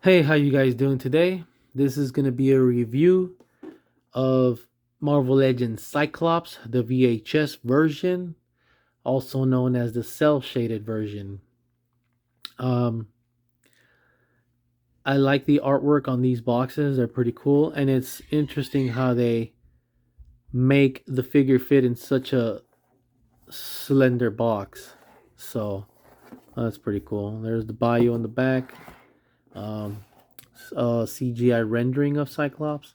Hey, how you guys doing today? This is going to be a review of Marvel Legends Cyclops, the VHS version, also known as the cell shaded version. Um, I like the artwork on these boxes; they're pretty cool, and it's interesting how they make the figure fit in such a slender box. So that's pretty cool. There's the bio in the back, um, CGI rendering of Cyclops.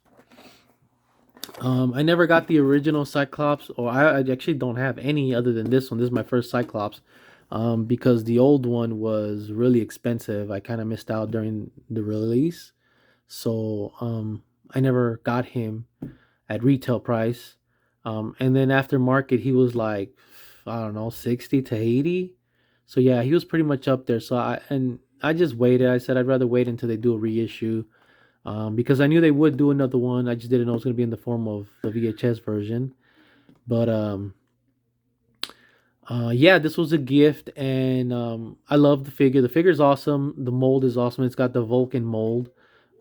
I never got the original Cyclops, or I actually don't have any other than this one. This is my first Cyclops, because the old one was really expensive. I kind of missed out during the release, so I never got him at retail price. And then after market, he was like, I don't know, 60 to 80. So yeah, he was pretty much up there. So I just waited. I said I'd rather wait until they do a reissue, because I knew they would do another one. I just didn't know it was going to be in the form of the VHS version. But yeah, this was a gift, and I love the figure. The figure is awesome. The mold is awesome. It's got the Vulcan mold,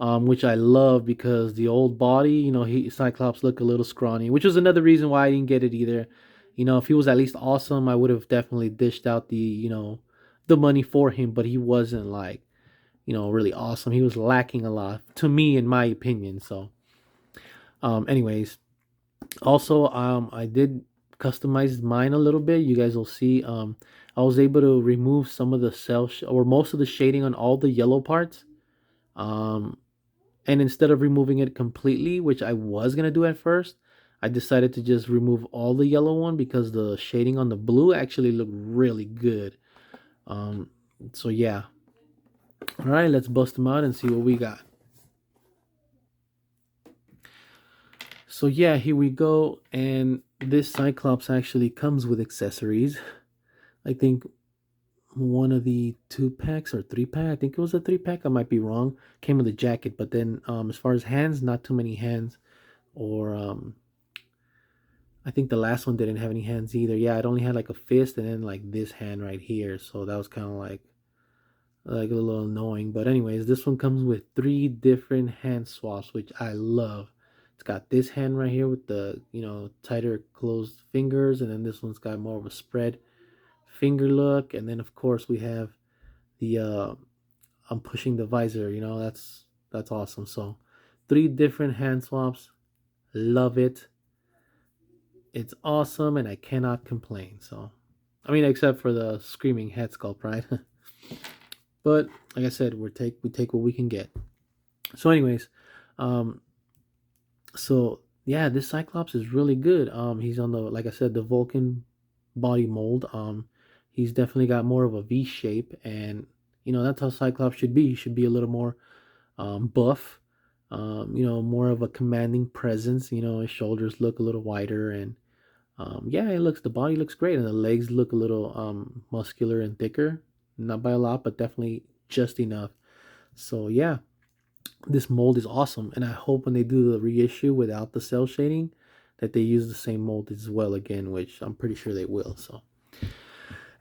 which I love because the old body, Cyclops looked a little scrawny, which was another reason why I didn't get it either. If he was at least awesome, I would have definitely dished out the money for him. But he wasn't like really awesome. He was lacking a lot to me, in my opinion. So, anyways, also, I did customize mine a little bit. You guys will see. I was able to remove some of the or most of the shading on all the yellow parts. Um, and instead of removing it completely, which I was gonna do at first, I decided to just remove all the yellow one because the shading on the blue actually looked really good. Um, so yeah. All right, let's bust them out and see what we got. So yeah, here we go. And this Cyclops actually comes with accessories. I think one of the 2 packs or 3 pack. I think it was a 3 pack. I might be wrong. Came with a jacket, but then as far as hands, not too many hands. Or I think the last one didn't have any hands either. Yeah, it only had like a fist and then like this hand right here. So that was kind of like a little annoying. But anyways, this one comes with 3 different hand swaps, which I love. It's got this hand right here with the tighter closed fingers, and then this one's got more of a spread finger look, and then of course we have the I'm pushing the visor. That's awesome. So 3 different hand swaps. Love it. It's awesome, and I cannot complain. So, I mean, except for the screaming head sculpt, right? But like I said, we take what we can get. So, anyways, um, so yeah, this Cyclops is really good. He's on the like I said, the Vulcan body mold. He's definitely got more of a V shape, and that's how Cyclops should be. He should be a little more buff, more of a commanding presence. His shoulders look a little wider, and yeah, the body looks great, and the legs look a little muscular and thicker. Not by a lot, but definitely just enough. So yeah, this mold is awesome, and I hope when they do the reissue without the cell shading, that they use the same mold as well again, which I'm pretty sure they will. So,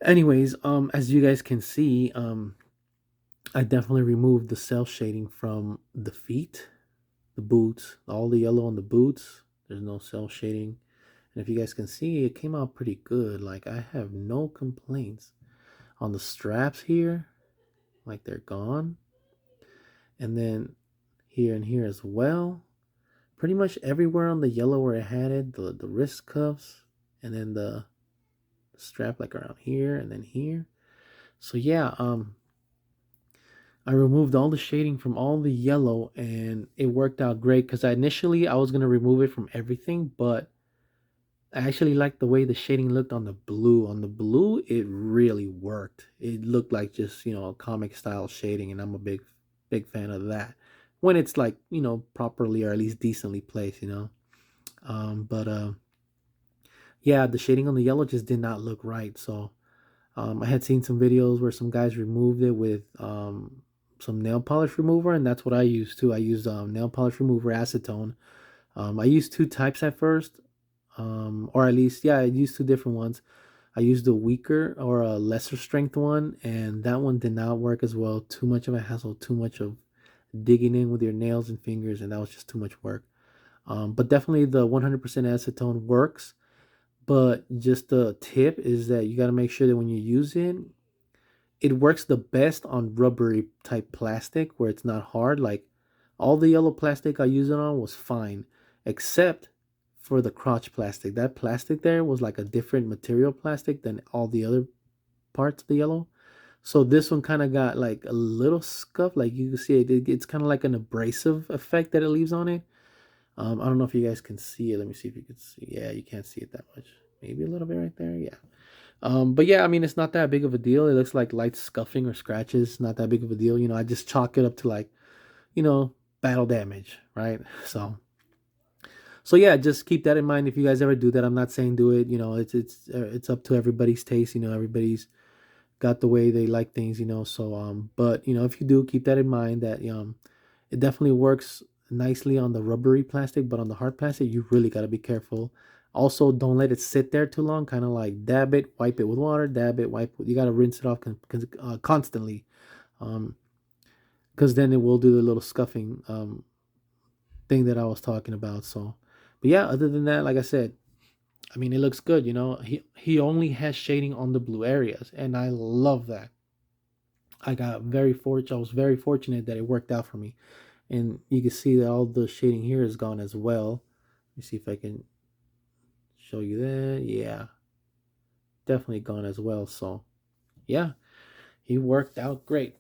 anyways, as you guys can see, I definitely removed the cell shading from the feet, the boots, all the yellow on the boots. There's no cell shading. And if you guys can see, it came out pretty good. Like, I have no complaints. On the straps here, like they're gone. And then here and here as well. Pretty much everywhere on the yellow where it had it, the wrist cuffs, and then the strap like around here and then here. So yeah, I removed all the shading from all the yellow, and it worked out great because I was gonna remove it from everything, but I actually liked the way the shading looked on the blue. On the blue, it really worked. It looked like just comic style shading, and I'm a big fan of that. When it's like properly or at least decently placed. But yeah, the shading on the yellow just did not look right. So I had seen some videos where some guys removed it with some nail polish remover, and that's what I used too. I used nail polish remover acetone. I used 2 types at first, or at least yeah, I used 2 different ones. I used a weaker or a lesser strength one, and that one did not work as well. Too much of a hassle, too much of digging in with your nails and fingers, and that was just too much work. But definitely the 100% acetone works. But just the tip is that you got to make sure that when you use it, it works the best on rubbery type plastic where it's not hard. Like all the yellow plastic I used it on was fine, except for the crotch plastic. That plastic there was like a different material plastic than all the other parts of the yellow. So this one kind of got like a little scuff. Like you can see it's kind of like an abrasive effect that it leaves on it. I don't know if you guys can see it. Let me see if you can see. Yeah, you can't see it that much. Maybe a little bit right there. Yeah. But yeah, I mean, it's not that big of a deal. It looks like light scuffing or scratches. Not that big of a deal. I just chalk it up to like, you know, battle damage, right? So yeah, just keep that in mind if you guys ever do that. I'm not saying do it. It's up to everybody's taste. Everybody's got the way they like things. So but if you do, keep that in mind that it definitely works nicely on the rubbery plastic, but on the hard plastic, you really got to be careful. Also, don't let it sit there too long. Kind of like dab it, wipe it with water, dab it, wipe it. You got to rinse it off constantly, um, because then it will do the little scuffing thing that I was talking about. So, but yeah, other than that, like I said, I mean, it looks good. He only has shading on the blue areas, and I love that. I was very fortunate that it worked out for me. And you can see that all the shading here is gone as well. Let me see if I can show you that. Yeah, definitely gone as well. So yeah, he worked out great.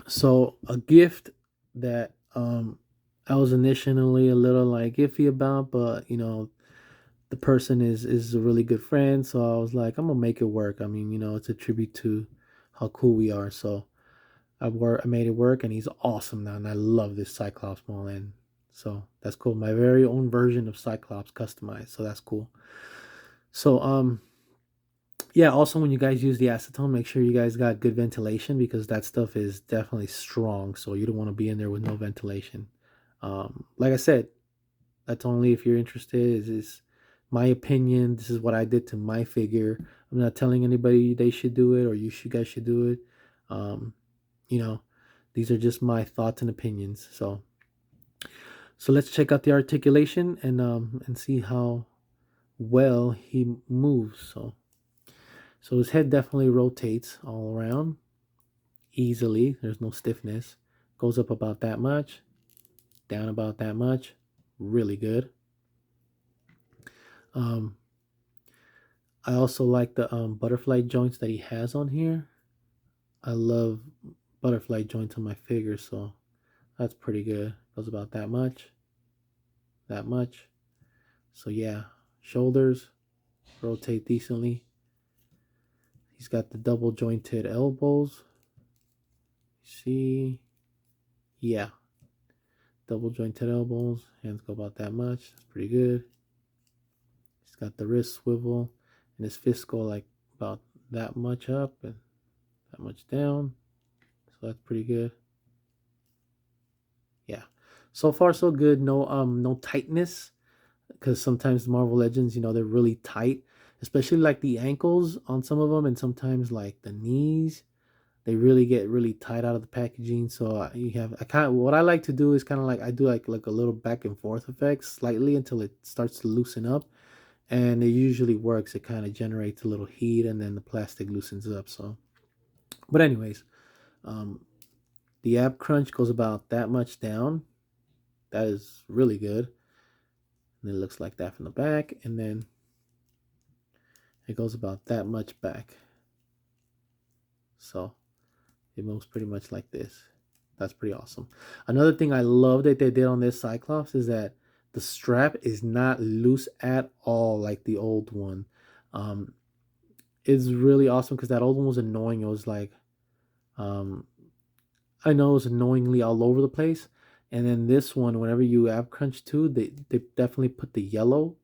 So a gift that I was initially a little like iffy about, but the person is a really good friend, so I was like, I'm gonna make it work. I mean, it's a tribute to how cool we are. So I made it work, and he's awesome now, and I love this Cyclops mall, and so that's cool. My very own version of Cyclops customized, so that's cool. So yeah. Also, when you guys use the acetone, make sure you guys got good ventilation because that stuff is definitely strong. So you don't want to be in there with no ventilation. Like I said, that's only if you're interested. Is my opinion. This is what I did to my figure. I'm not telling anybody they should do it or guys should do it. Um, you know, these are just my thoughts and opinions. So let's check out the articulation and see how well he moves. So his head definitely rotates all around easily. There's no stiffness. Goes up about that much, down about that much. Really good. Um, I also like the butterfly joints that he has on here. I love butterfly joints on my figure, so that's pretty good. Goes about that much, that much. So yeah, shoulders rotate decently. He's got the double jointed elbows. See, yeah, double jointed elbows. Hands go about that much. That's pretty good. He's got the wrist swivel, and his fists go like about that much up and that much down. So that's pretty good. Yeah. So far so good. No tightness because sometimes Marvel Legends, they're really tight, especially like the ankles on some of them and sometimes like the knees. They really get really tight out of the packaging. So you have I kind of what I like to do is kind of like I do like a little back and forth effect slightly until it starts to loosen up, and it usually works. It kind of generates a little heat, and then the plastic loosens up. So, but anyways, um, the ab crunch goes about that much down. That is really good. And it looks like that from the back, and then it goes about that much back. So it moves pretty much like this. That's pretty awesome. Another thing I love that they did on this Cyclops is that the strap is not loose at all like the old one. Um, it's really awesome because that old one was annoying. It was like, um, I know it was annoyingly all over the place. And then this one, whenever you ab crunch too, they definitely put the yellow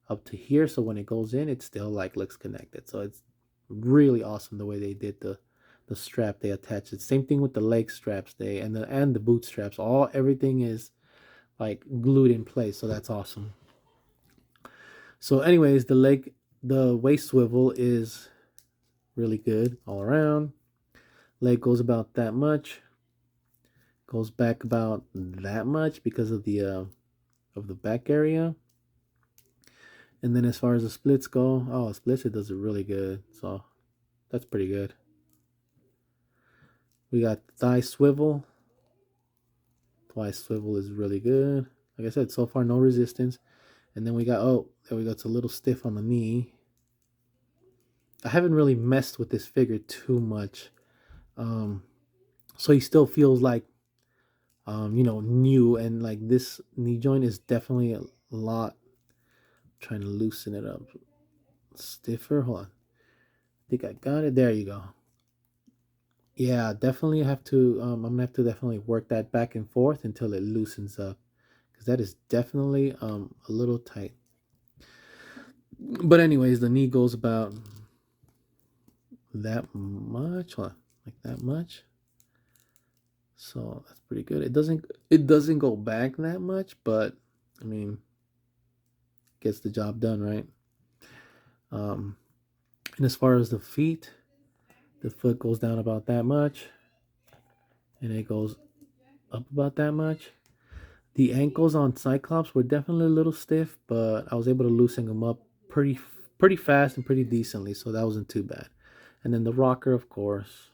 up to here. So when it goes in, it still like looks connected. So it's really awesome the way they did the strap they attached it. Same thing with the leg straps and the boot straps. Everything is like glued in place. So that's awesome. So anyways, the waist swivel is really good all around. Leg goes about that much. Goes back about that much because of the back area. And then as far as the splits go, oh, splits it does it really good. So that's pretty good. We got thigh swivel. Thigh swivel is really good. Like I said, so far no resistance. And then we got, oh, there we go. It's a little stiff on the knee. I haven't really messed with this figure too much. Um, so he still feels like, new. And like this knee joint is definitely a lot. I'm trying to loosen it up. Stiffer. Hold on. I think I got it. There you go. Yeah, definitely have to. I'm gonna have to definitely work that back and forth until it loosens up, because that is definitely a little tight. But anyways, the knee goes about that much, like that much. So that's pretty good. It doesn't go back that much, but I mean, gets the job done, right? Um, and as far as the foot goes down about that much, and it goes up about that much. The ankles on Cyclops were definitely a little stiff, but I was able to loosen them up pretty fast and pretty decently, so that wasn't too bad. And then the rocker, of course,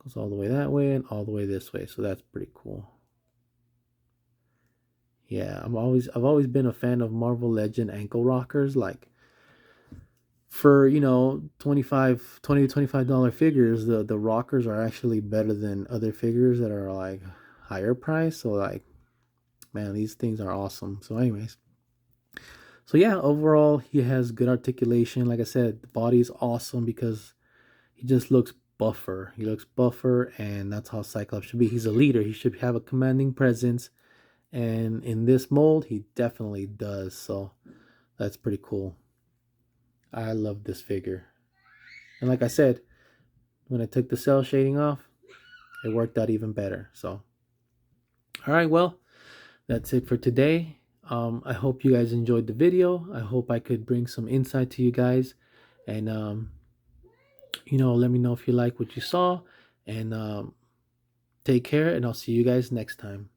goes all the way that way and all the way this way, so that's pretty cool. Yeah, I've always been a fan of Marvel Legend ankle rockers. Like for 20 to $25 figures, the rockers are actually better than other figures that are like higher price. So like, man, these things are awesome. So anyways, so yeah, overall he has good articulation. Like I said, the body is awesome because he just looks buffer. He looks buffer, and that's how Cyclops should be. He's a leader. He should have a commanding presence, and in this mold, he definitely does. So that's pretty cool. I love this figure, and like I said, when I took the cell shading off, it worked out even better. So, all right, well, that's it for today. I hope you guys enjoyed the video. I hope I could bring some insight to you guys, and let me know if you like what you saw, and take care, and I'll see you guys next time.